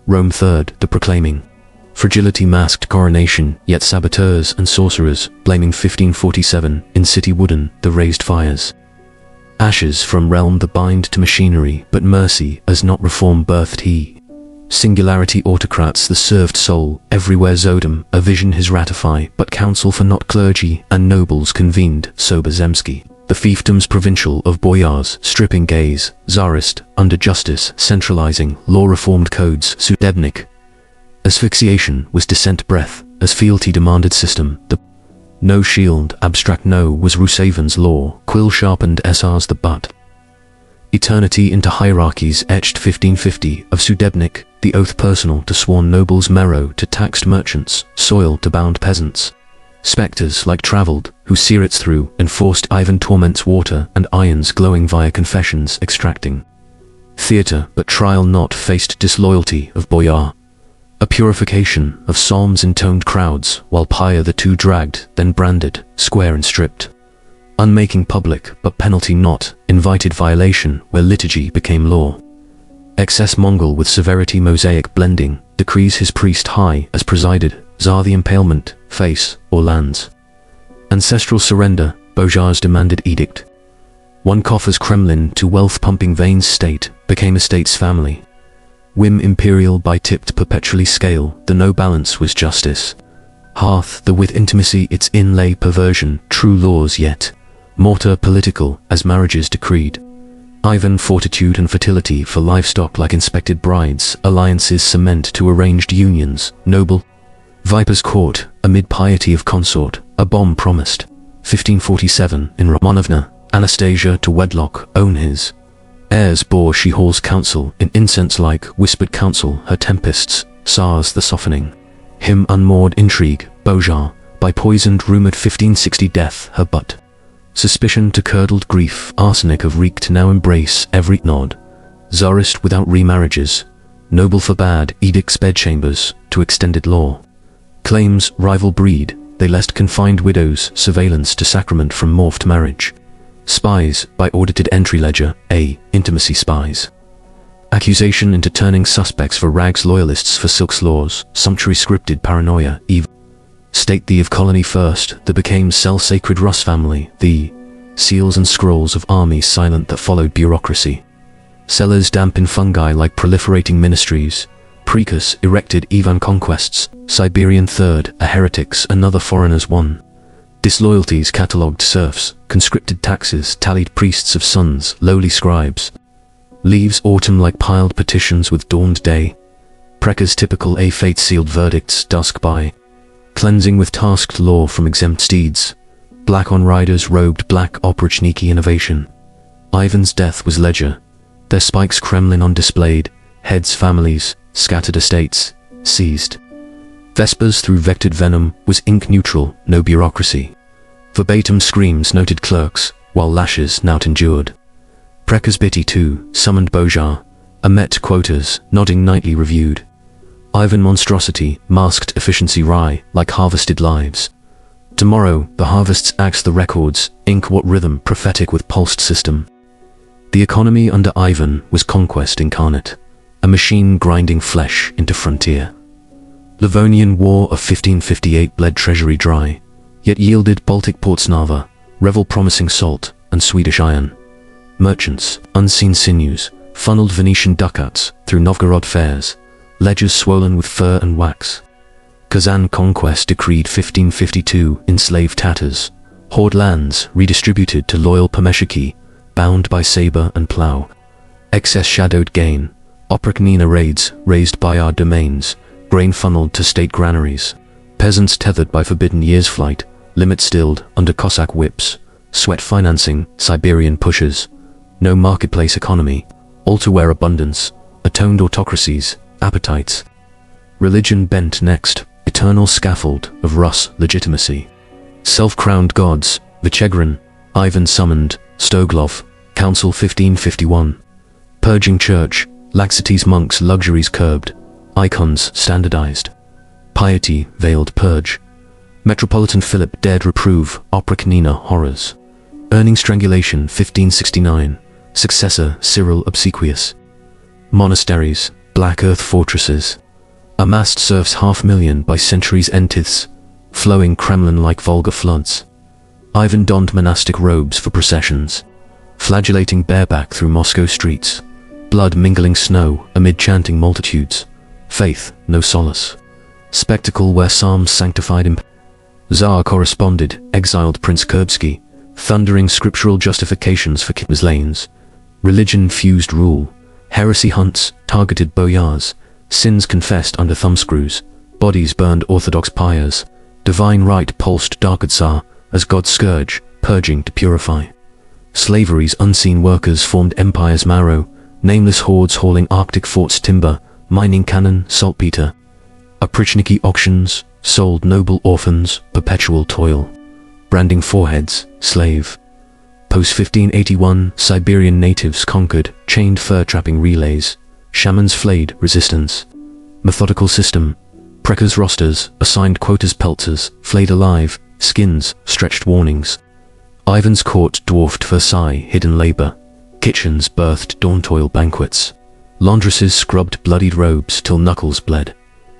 Rome third, the proclaiming. Fragility masked coronation, yet saboteurs and sorcerers, blaming 1547, in city wooden, the raised fires. Ashes from realm the bind to machinery, but mercy as not reform birthed he. Singularity autocrats the served soul, everywhere Zodom, a vision his ratify, but council for not clergy, and nobles convened, sober Zemsky. The fiefdoms provincial of boyars, stripping gaze, Tsarist, under justice, centralizing, law-reformed codes, Sudebnik. Asphyxiation was dissent breath, as fealty demanded system, the no shield, abstract no was Rusaven's law, quill sharpened SR's the but. Eternity into hierarchies etched 1550, of Sudebnik, the oath personal to sworn nobles marrow to taxed merchants, soil to bound peasants. Spectres like travelled, who sear its through, enforced Ivan torments water and irons glowing via confessions extracting. Theatre, but trial not faced disloyalty of boyar. A purification of psalms intoned crowds, while pyre the two dragged, then branded, square and stripped. Unmaking public, but penalty not, invited violation where liturgy became law. Excess Mongol with severity mosaic blending, decrees his priest high as presided, Tsar the impalement, face, or lands. Ancestral surrender, Bojar's demanded edict. One coffers Kremlin to wealth-pumping veins state, became a state's family. Whim imperial by tipped perpetually scale, the no balance was justice. Hearth, the with intimacy its inlay perversion, true laws yet. Mortar political, as marriages decreed. Ivan fortitude and fertility for livestock like inspected brides, alliances cement to arranged unions, noble. Viper's court, amid piety of consort, a bomb promised. 1547, in Romanovna, Anastasia to wedlock, own his. Heirs bore she halls counsel, in incense-like, whispered counsel, her tempests, Tsars the softening. Him unmoored intrigue, Bojar, by poisoned rumoured 1560 death, her butt. Suspicion to curdled grief, arsenic of reek to now embrace every nod. Tsarist without remarriages, noble forbade edicts bedchambers, to extended law. Claims rival breed, they lest confined widows, surveillance to sacrament from morphed marriage. Spies, by audited entry ledger, intimacy spies. Accusation into turning suspects for rags loyalists for silk's laws, sumptuary scripted paranoia, evil. State the of colony first, that became cell-sacred Rus family, the seals and scrolls of armies silent that followed bureaucracy. Cellars damp in fungi like proliferating ministries. Precus erected Ivan conquests, Siberian third, a heretics, another foreigners one. Disloyalties catalogued serfs, conscripted taxes, tallied priests of sons, lowly scribes. Leaves autumn like piled petitions with dawned day. Prekka's typical fate sealed verdicts, dusk by. Cleansing with tasked law from exempt steeds. Black on riders robed black oprichniki innovation. Ivan's death was ledger. Their spikes Kremlin on displayed, heads families, scattered estates, seized. Vespers through vectored venom was ink neutral, no bureaucracy. Verbatim screams noted clerks, while lashes knout endured. Prekka's bitty too, summoned Bojar, Amet quotas, nodding nightly reviewed. Ivan monstrosity, masked efficiency wry, like harvested lives. Tomorrow, the harvests axe the records, ink what rhythm prophetic with pulsed system. The economy under Ivan was conquest incarnate, a machine grinding flesh into frontier. Livonian War of 1558 bled treasury dry, yet yielded Baltic Portsnava, revel promising salt, and Swedish iron. Merchants, unseen sinews, funneled Venetian ducats through Novgorod fairs, ledgers swollen with fur and wax. Kazan conquest decreed 1552 enslaved Tatars, hoard lands redistributed to loyal Pomeshiki, bound by saber and plough. Excess shadowed gain, Oprichnina raids, razed boyard domains, grain funneled to state granaries. Peasants tethered by forbidden year's flight, limit stilled under Cossack whips, sweat financing, Siberian pushes. No marketplace economy, all to where abundance, atoned autocracies, appetites. Religion bent next, eternal scaffold of Rus legitimacy. Self-crowned gods, Vichegrin, Ivan summoned, Stoglov, Council 1551. Purging church, laxities monks luxuries curbed, icons standardized. Piety veiled purge. Metropolitan Philip dared reprove Oprichnina horrors. Earning strangulation 1569, successor Cyril obsequious. Monasteries, black earth fortresses. Amassed serfs 500,000 by centuries' entiths, flowing Kremlin like Volga floods. Ivan donned monastic robes for processions, flagellating bareback through Moscow streets, blood mingling snow amid chanting multitudes, faith no solace. Spectacle where psalms sanctified him. Tsar corresponded, exiled Prince Kurbsky, thundering scriptural justifications for Kitmas lanes. Religion fused rule, heresy hunts, targeted boyars, sins confessed under thumbscrews, bodies burned orthodox pyres. Divine right pulsed darker Tsar as God's scourge, purging to purify. Slavery's unseen workers formed empire's marrow, nameless hordes hauling Arctic forts timber, mining cannon, saltpeter. Oprichniki auctions, sold noble orphans, perpetual toil. Branding foreheads, slave. Post-1581, Siberian natives conquered, chained fur-trapping relays. Shamans flayed, resistance. Methodical system. Prekars rosters, assigned quotas pelters, flayed alive, skins, stretched warnings. Ivan's court dwarfed Versailles, hidden labor. Kitchens birthed dawn-toil banquets. Laundresses scrubbed bloodied robes till knuckles bled.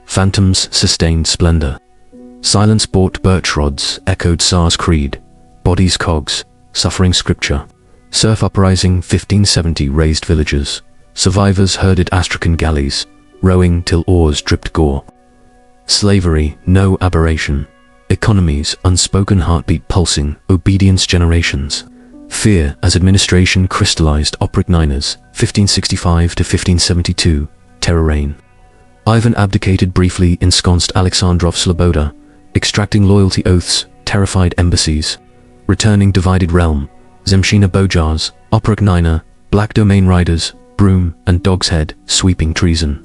Phantoms sustained splendor. Silence bought birch rods, echoed Tsar's creed. Bodies cogs, suffering scripture. Serf uprising 1570 razed villages. Survivors herded Astrakhan galleys, rowing till oars dripped gore. Slavery, no aberration. Economies, unspoken heartbeat pulsing, obedience generations. Fear as administration crystallized Oprichnina's 1565 to 1572 terror reign. Ivan abdicated briefly, ensconced Alexandrov Sloboda, extracting loyalty oaths, terrified embassies. Returning divided realm, Zemshina Bojars, Oprichnina, black domain riders, broom and dog's head, sweeping treason.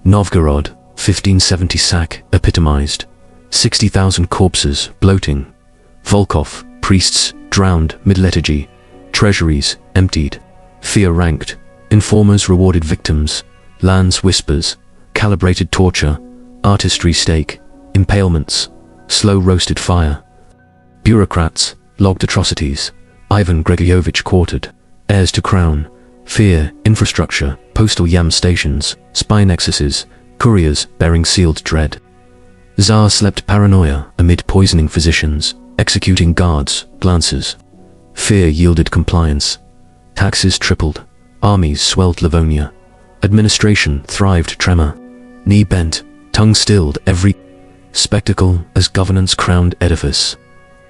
Novgorod, 1570 sack, epitomized. 60,000 corpses, bloating. Volkov, priests, drowned mid-liturgy. Treasuries, emptied. Fear ranked. Informers rewarded victims. Lands whispers. Calibrated torture. Artistry stake. Impalements. Slow roasted fire. Bureaucrats, logged atrocities. Ivan Grigorievich quartered. Heirs to crown. Fear, infrastructure, postal yam stations, spy nexuses, couriers bearing sealed dread. Tsar slept paranoia amid poisoning physicians, executing guards, glances. Fear yielded compliance. Taxes tripled. Armies swelled Livonia. Administration thrived tremor. Knee bent, tongue stilled every spectacle as governance crowned edifice.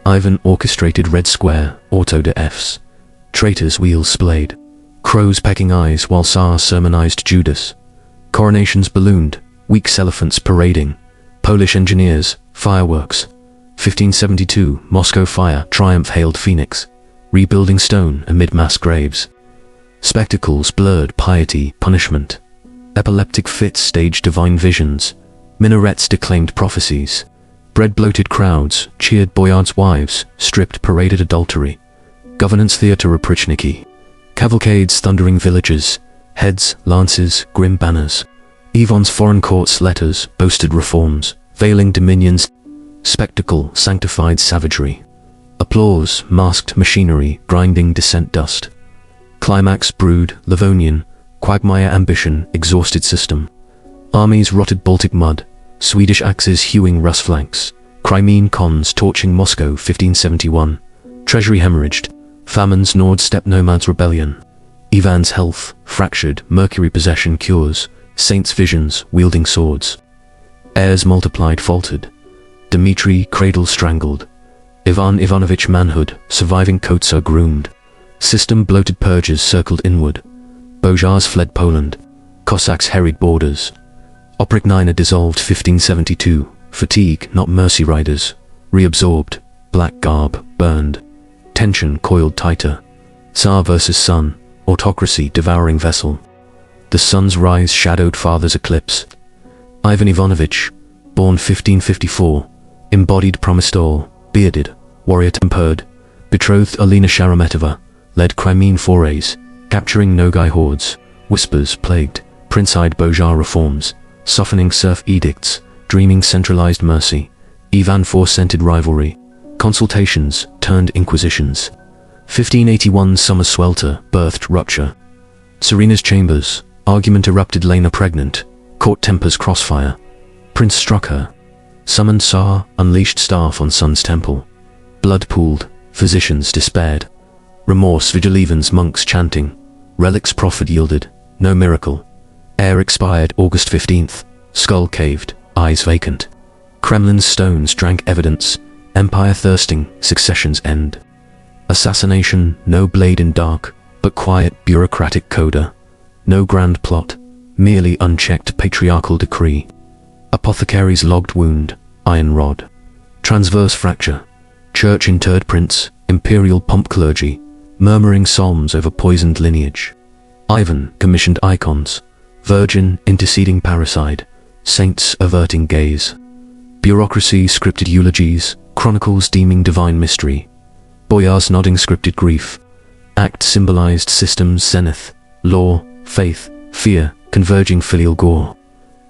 Ivan orchestrated Red Square, auto de Fs. Traitors wheels splayed. Crows pecking eyes while Tsar sermonized Judas. Coronations ballooned, weak elephants parading. Polish engineers, fireworks. 1572, Moscow fire, triumph hailed Phoenix. Rebuilding stone amid mass graves. Spectacles blurred piety, punishment. Epileptic fits staged divine visions. Minarets declaimed prophecies. Bread bloated crowds, cheered boyards' wives, stripped paraded adultery. Governance theatre Oprichniki. Cavalcades thundering villages, heads, lances, grim banners. Ivan's foreign courts letters boasted reforms, veiling dominions. Spectacle sanctified savagery. Applause masked machinery, grinding dissent dust. Climax brewed, Livonian, quagmire ambition, exhausted system. Armies rotted Baltic mud, Swedish axes hewing Rus flanks. Crimean cons torching Moscow 1571. Treasury hemorrhaged. Famines gnawed steppe nomads rebellion. Ivan's health, fractured, mercury possession cures. Saints' visions, wielding swords. Heirs multiplied faltered. Dmitri cradle strangled. Ivan Ivanovich manhood, surviving coats are groomed. System bloated purges circled inward. Bojars fled Poland. Cossacks harried borders. Oprichnina dissolved 1572. Fatigue, not mercy riders. Reabsorbed. Black garb, burned. Tension coiled tighter. Tsar versus son. Autocracy devouring vessel. The sun's rise shadowed father's eclipse. Ivan Ivanovich, born 1554, embodied promised all, bearded, warrior-tempered, betrothed Alina Sharametova, led Crimean forays, capturing Nogai hordes, whispers plagued, prince-eyed Bojar reforms, softening serf edicts, dreaming centralized mercy, Ivan IV-scented rivalry, consultations turned inquisitions. 1581 summer swelter birthed rupture. Serena's chambers, argument erupted Lena pregnant, court tempers crossfire. Prince struck her. Summoned Tsar, unleashed staff on son's temple. Blood pooled, physicians despaired. Remorse vigil Ivan's monks chanting. Relics proffered yielded, no miracle. Heir expired August 15th, skull caved, eyes vacant. Kremlin's stones drank evidence, empire thirsting, succession's end. Assassination, no blade in dark, but quiet bureaucratic coda. No grand plot, merely unchecked patriarchal decree. Apothecary's logged wound, iron rod. Transverse fracture, church interred prince, imperial pomp clergy, murmuring psalms over poisoned lineage. Ivan commissioned icons, virgin interceding parricide, saints averting gaze. Bureaucracy scripted eulogies, chronicles deeming divine mystery. Boyars nodding scripted grief. Act symbolized systems zenith, law, faith, fear, converging filial gore.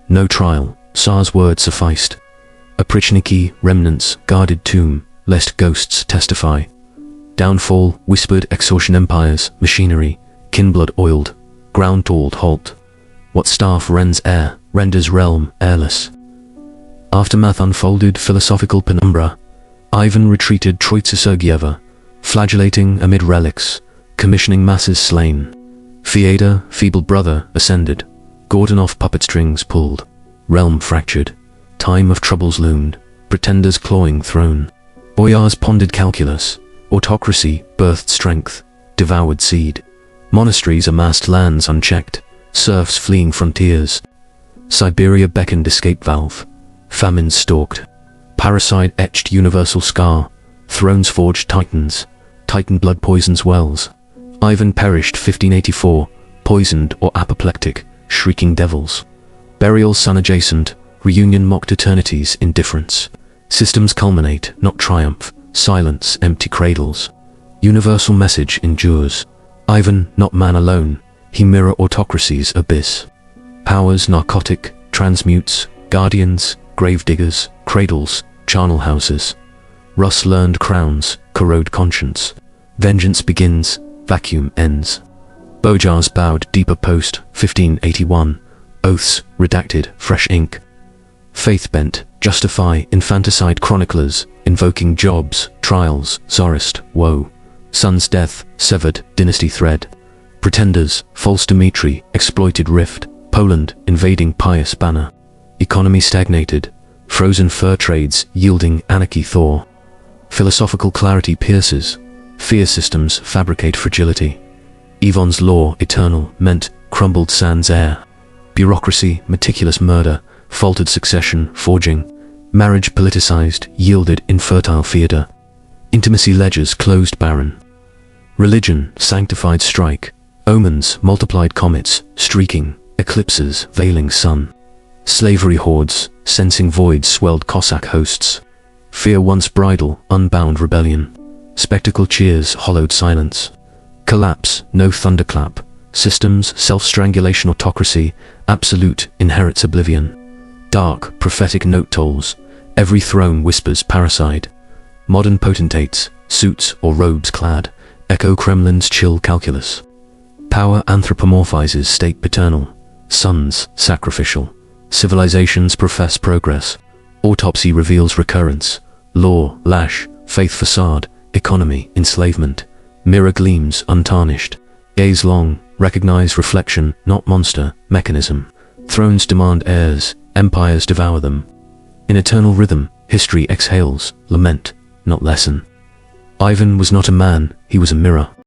No trial, Tsar's word sufficed. Oprichniki, remnants, guarded tomb, lest ghosts testify. Downfall, whispered extortion empires, machinery, kinblood oiled, ground told halt. What staff rends air, renders realm airless. Aftermath unfolded philosophical penumbra. Ivan retreated Troitsa Sergieva, flagellating amid relics, commissioning masses slain. Fieda, feeble brother, ascended. Gordonov puppet strings pulled. Realm fractured. Time of troubles loomed. Pretenders clawing throne. Boyars pondered calculus. Autocracy birthed strength. Devoured seed. Monasteries amassed lands unchecked. Serfs fleeing frontiers. Siberia beckoned escape valve. Famine stalked. Parricide etched universal scar. Thrones forged titans. Titan blood poisons wells. Ivan perished 1584, poisoned or apoplectic, shrieking devils. Burial sun adjacent, reunion mocked eternity's indifference. Systems culminate, not triumph, silence empty cradles. Universal message endures. Ivan, not man alone, he mirror autocracy's abyss. Powers narcotic, transmutes, guardians, gravediggers, cradles, charnel houses. Rus learned crowns, corrode conscience. Vengeance begins, vacuum ends. Bojars bowed deeper post, 1581. Oaths, redacted, fresh ink. Faith bent, justify, infanticide chroniclers, invoking jobs, trials, czarist, woe. Son's death, severed, dynasty thread. Pretenders, false Dmitri, exploited rift. Poland, invading pious banner. Economy stagnated. Frozen fur trades, yielding anarchy thaw. Philosophical clarity pierces. Fear systems fabricate fragility. Ivan's law, eternal, meant crumbled sans air. Bureaucracy, meticulous murder, faltered succession, forging. Marriage politicized, yielded infertile theater. Intimacy ledgers closed barren. Religion, sanctified strike. Omens, multiplied comets, streaking. Eclipses, veiling sun. Slavery hordes, sensing voids swelled Cossack hosts. Fear once bridle, unbound rebellion. Spectacle cheers, hollowed silence. Collapse, no thunderclap. Systems, self-strangulation autocracy, absolute, inherits oblivion. Dark, prophetic note tolls. Every throne whispers parricide. Modern potentates, suits or robes clad, echo Kremlin's chill calculus. Power anthropomorphizes state paternal. Sons, sacrificial. Civilizations profess progress. Autopsy reveals recurrence. Law, lash, faith facade. Economy, enslavement. Mirror gleams, untarnished. Gaze long, recognize reflection, not monster, mechanism. Thrones demand heirs, empires devour them. In eternal rhythm, history exhales, lament, not lesson. Ivan was not a man, he was a mirror.